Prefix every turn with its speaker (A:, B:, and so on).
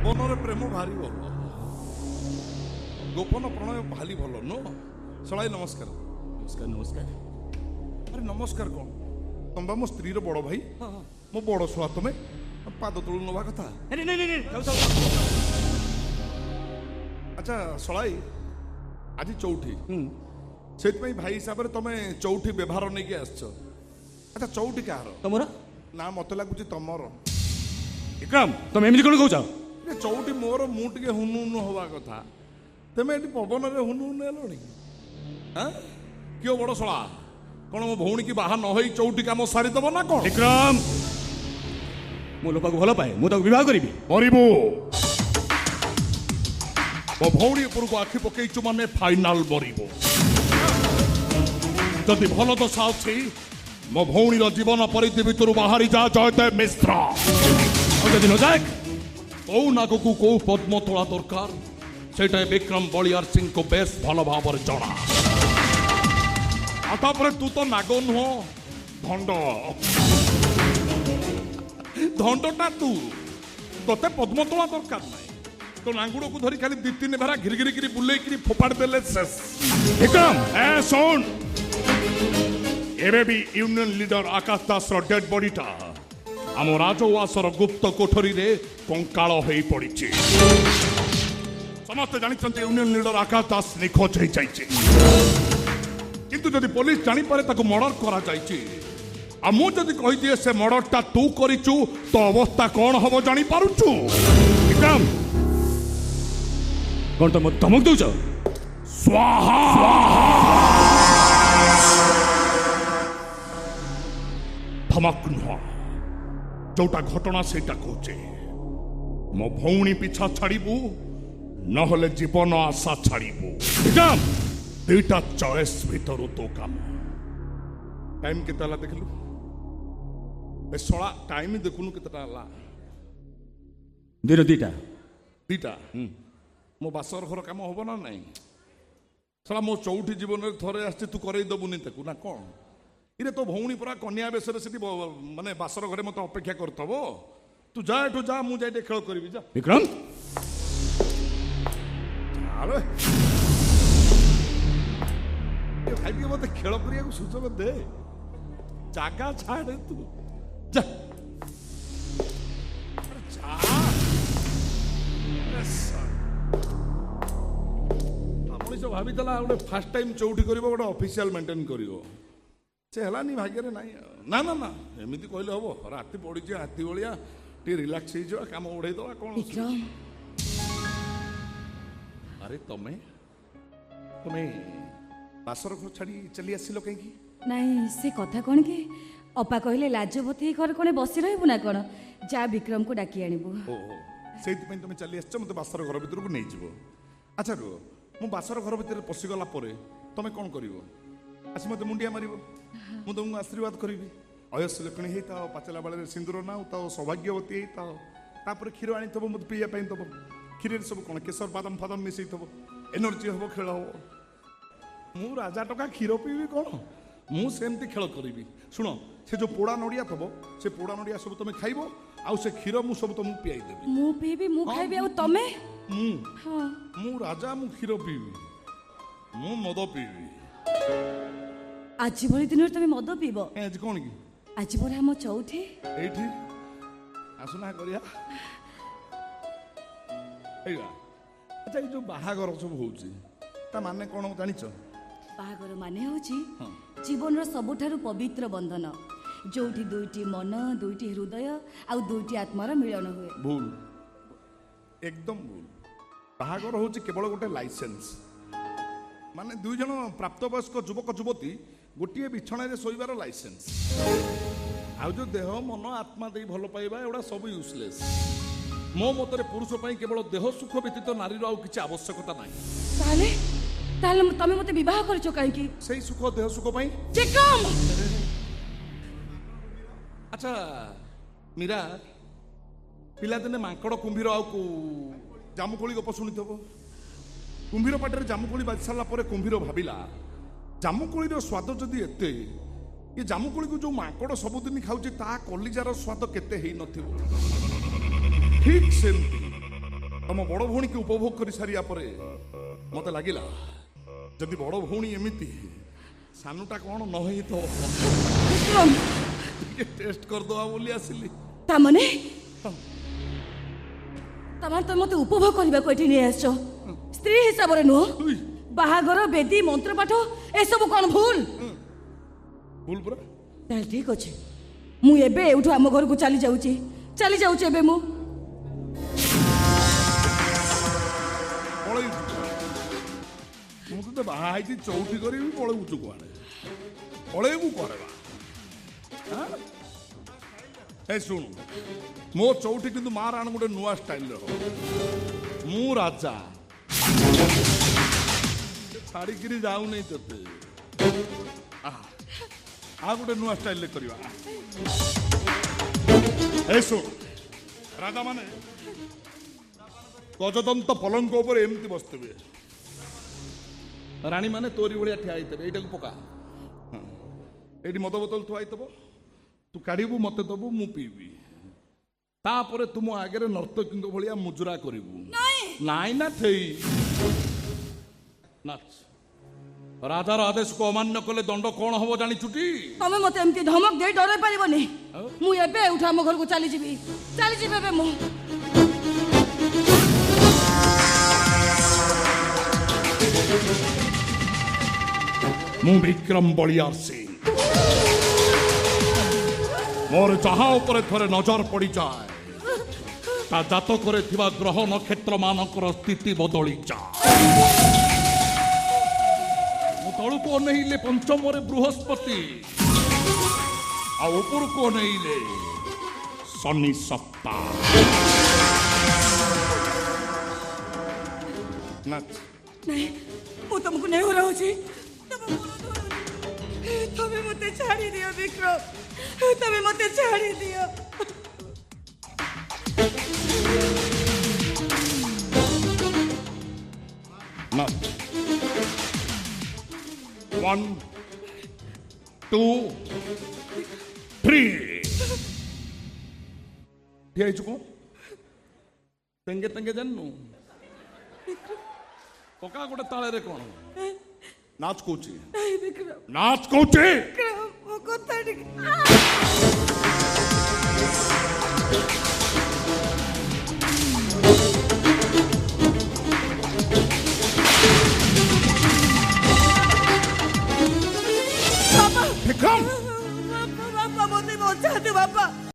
A: पवन प्रेम भारी भल गोपन प्रणय भारी भल नो सलाई नमस्कार
B: नमस्कार नमस्कार
A: अरे नमस्कार कौन तुम बा मो स्त्री बड़ भाई मो बड़ छुआ तुम्हें पाद तलु नवा कथा अच्छा सलाई आज चौठी से भाई हिसाब से तुम चौठी व्यवहार नहीं कि आस अच्छा चौठी कहार
B: तुम
A: ना मत लगुच तुमर
B: विक्रम तुम एमती कौन कौच
A: चौठी मोर मुझे हुनु हुनु हवा कथा तेमे ये पवन में हुनु हुनु हेलि क्यों बड़ शला कौन मो भौणी की बाहा न चौठी कम सारीदेव ना कौन
B: विक्रम मो लोपा को भल पाए मुझे बह करी
A: मरबू मो भौणी उपर को आखि पकईचु माने फाइनाल मरबू जदि भल दशा अच्छी मो भौणीर जीवन परिधि भितर बाहरी जा जयदेव मिश्र
B: जदि न जाए
A: कौ नाग को कौ पद्म तोला दरकार से विक्रम बलियार सिंह को बेस भल भाव जना तू तो नाग नुह धंड धंडटा तू ते पद्म तोला दरकार ना तो नांगुड़ को धरी खाली दी तीन भेरा घिरी घिरी बुले फोपाड़ देले शेष
B: विक्रम
A: ए सुन एबे भी यूनियन लीडर आकाश दास डेड बॉडीटा आम राजउआसर गुप्त कोठरी रे कंकाल हो पड़ी समस्त जानते यूनियन लीडर आकाश दास निखोज हो जाइए किंतु जदि पुलिस जानी पारे ताको मर्डर करा जाइए आ मु जदि कहि दिए से मर्डरटा तू करिचु तो अवस्था कौन हबो जानी पारुचु
B: विक्रम कौन तुम धमक दौच
A: स्वाहा धमक नुह जोटा घटना सेटा कहचे मो भौणी पिछा छाड़बू नहले जीवन आशा छाड़बू
B: विक्रम
A: दुईटा चॉइस भीतर तो काम टाइम केता देखलु ए सोला टाइम देखुनु केतटा हला
B: दिन दीटा
A: दीटा मो बासर घर काम होबो ना नहीं सोला मो चौठी जीवन रे थरे आछे तू करई दबुनी ताकू ना कोन इरे तो भौणी पूरा कन्या बेसरे से माने बासर घरे मत अपेक्षा करतब तू जा एठू जा मु जाई खेल करबी जा
B: विक्रम
A: अरे भाई मत खेल करिया सुযোগ दे जागा छाड़े तू जा मनीष भावी गोटे फास्ट टाइम चौठी कर गोटे ऑफिशियल मेंटेन कर से हलानी भाग्य ना ना ना ना एमती कहले हम राति पड़ी हाथी भाया टे रिलैक्स हो काम उड़े दवा कौन अरे तुम्हें तुम्हें बासर घर छाड़ी चली आसिल कहीं
C: नहीं से कथा कौन कि अपा कहले लाजवती घर कौन बसी रहबू ना कौन जा विक्रम को डाकी आनिबू
A: ओहो से तुम्हें चली आस मत बासर घर भर को नहीं जीव अच्छा रुह मु बासर घर भर पशिगला तुम कौन कर आस मत मुंडिया मार मुझे तुमको आशीर्वाद करी अयस लक्षणी होता पाचला बेले सिंदूर ना सौभाग्यवती होता क्षीर आनी मत पीया दब क्षीर सब कौन केसर बादाम फादाम मिसई थब एनर्जी हम खेल हम मु राजा टका क्षीर पीबी कौन मुझे खेल करी शुण से जो पोड़ा नड़िया थब से पोड़ा नड़िया सब तुम खाइब आउ से क्षीर मु सब तुमको पियाई देबी
C: मु पीबी मु खाइबी आ तमे
A: मु राजा मु क्षीर पीबी मु मद पीबी
C: आज भली दिन तुम मद पीब
A: आज कौन की
C: आज परा हम चौठी
A: एठी आसुना करिया अच्छा ये जो बाहागर सब होची ता माने कौन जानिच
C: बाहागर माने होची जीवन रो सबुठारु पवित्र बंधन जोठी दुईटी मन दुईटी हृदय आ दुईटी आत्मार मिलन हुए
A: भूल एकदम भूल बाहागर होची केवल गोटे लाइसेंस माने दुई जन प्राप्तवयस्क युवक युवती गोटे बिछण शोबार लाइसेंस आ जो देह मन आत्मा दे भल पाइबा एगुड़ा सब यूजलेस मो मतरे पुरुष केवल देह सुख व्यतीत नारी किसी आवश्यकता ना
C: ତାହେଲେ ତମେ ମତେ ବିବାହ କରିଛ କାହିଁକି?
A: ସେଇ ସୁଖ ଦେହ ସୁଖ ପାଇଁ।
C: ବିକ୍ରମ!
A: ଆଚ୍ଛା ମୀରା, ପିଲାଦିନେ ମାଙ୍କଡ଼ କୁମ୍ଭୀର ଆଉ ଜାମୁକୋଳି ଗପ ଶୁଣିଥିବ। କୁମ୍ଭୀର ପାଟିରେ ଜାମୁକୋଳି ବାଜି ସାରିଲା ପରେ କୁମ୍ଭୀର ଭାବିଲା, ଜାମୁକୋଳିର ସ୍ୱାଦ ଯଦି ଏତେ, ଏ ଜାମୁକୋଳିକୁ ଯୋଉ ମାଙ୍କଡ଼ ସବୁଦିନ ଖାଉଛି ତା କଲିଜାର ସ୍ୱାଦ କେତେ ହେଇନଥିବ। ଠିକ୍ ସେମିତି ତମ ବଡ଼ ଭଉଣୀକି ଉପଭୋଗ କରି ସାରିବା ପରେ ମତେ ଲାଗିଲା, ଯଦି ବଡ଼ ଭଉଣୀ ଏମିତି, ସାନଟା କ'ଣ ନ ହେଇଥିବ।
C: ବିକ୍ରମ!
A: ଟିକେ ଟେଷ୍ଟ କରିଦବା ବୋଲି ଆସିଲି।
C: ତାମାନେ ତମେ ମତେ ଉପଭୋଗ କରିବାକୁ ଏଠି ନେଇ ଆସିଛ, ସ୍ତ୍ରୀ ହିସାବରେ ନୁହଁ।
A: ଉଇ,
C: ବାହାଘର, ବେଦୀ, ମନ୍ତ୍ରପାଠ ଏସବୁ କ'ଣ ଭୁଲ?
A: ଭୁଲ ପୁରା।
C: ତାହେଲେ ଠିକ ଅଛି, ମୁଁ ଏବେ ଏଇଠୁ ଆମ ଘରକୁ ଚାଲି ଯାଉଛି ଏବେ ମୁଁ।
A: ପଳେଇଛୁ? ମୁଁ ତତେ ବାହା ହେଇଛି ଚଉଠି କରିବି, ପଳେଇବୁଛୁ କୁଆଡ଼େ? ପଳେଇବୁ କୁଆଡ଼େ ବା? ଏ ଶୁଣୁ, ମୋ ଚଉଠି କିନ୍ତୁ ମା ରାଣ ଗୋଟେ ନୂଆ ଷ୍ଟାଇଲର ହବ। ମୁଁ ରାଜା, ଛାଡ଼ିକିରି ଯାଉନି ତତେ। ଆଉ ଗୋଟେ ନୂଆ ଷ୍ଟାଇଲରେ କରିବା। ଏ ଶୁଣ, ରାଜା ମାନେ ଗଜଦନ୍ତ ପଲଙ୍କ ଉପରେ ଏମିତି ବସିଥିବେ, ରାଣୀ ମାନେ ତୋରି ଭଳିଆ ଠିଆ ହେଇଥିବେ। ଏଇଟାକୁ ପକା, ଏଇଠି ମଦ ବୋତଲ ଥୁଆ ହେଇଥିବ, ତୁ କାଢିବୁ ମତେ ଦବୁ, ମୁଁ ପିଇବି। ତାପରେ ତୁ ମୋ ଆଗରେ ନର୍ତ୍ତକୀଙ୍କ ଭଳିଆ ମୁଜୁରା କରିବୁ। ନାଇଁ ନା ଥେଇ ନାଚ। ରାଜାର ଆଦେଶକୁ ଅମାନ୍ୟ କଲେ ଦଣ୍ଡ କ'ଣ ହବ ଜାଣିଛୁଟି?
C: ତମେ ମତେ ଏମିତି ଧମକ ଦେଇ ଡରେଇ ପାରିବନି। ମୁଁ ଏବେ ଏଇଠୁ ଆମ ଘରକୁ ଚାଲିଯିବି ଏବେ ମୁଁ।
A: ମୁଁ ବିକ୍ରମ ବଳିୟାର ସିଂ। ମୋର ଯାହା ଉପରେ ଥରେ ନଜର ପଡ଼ିଯାଏ, ତା ଜାତକରେ ଥିବା ଗ୍ରହ ନକ୍ଷତ୍ର ମାନଙ୍କର ସ୍ଥିତି ବଦଳିଯାଏ। ମୁଁ ତଳକୁ ଅନେଇଲେ ପଞ୍ଚମରେ ବୃହସ୍ପତି, ଆଉ ଉପରକୁ ଅନେଇଲେ ଶନି ସତ୍ତା। ନାଚ।
C: ନାଇଁ, ମୁଁ ତମକୁ ନେହୁରାଉଛି। ତମେ ମତେ ଛାଡ଼ି ଦିଅ ବିକ୍ରମ, ତମେ ମତେ ଛାଡ଼ି ଦିଅ।
A: Not. 1, 2, 3. ଠିଆ ହେଇଛୁ କଣ? ତେଙ୍ଗେ ତେଙ୍ଗେ ଜାଣିନୁ? ପକା ଗୋଟେ ତାଳରେ କଣ? ନାଚ କହୁଛି, ନାଚ କହୁଛି।
C: ମୋ କଥା
A: ବିକ୍ରମ!
C: ବାପା ମତେ ବଞ୍ଚାନ୍ତୁ ବାପା।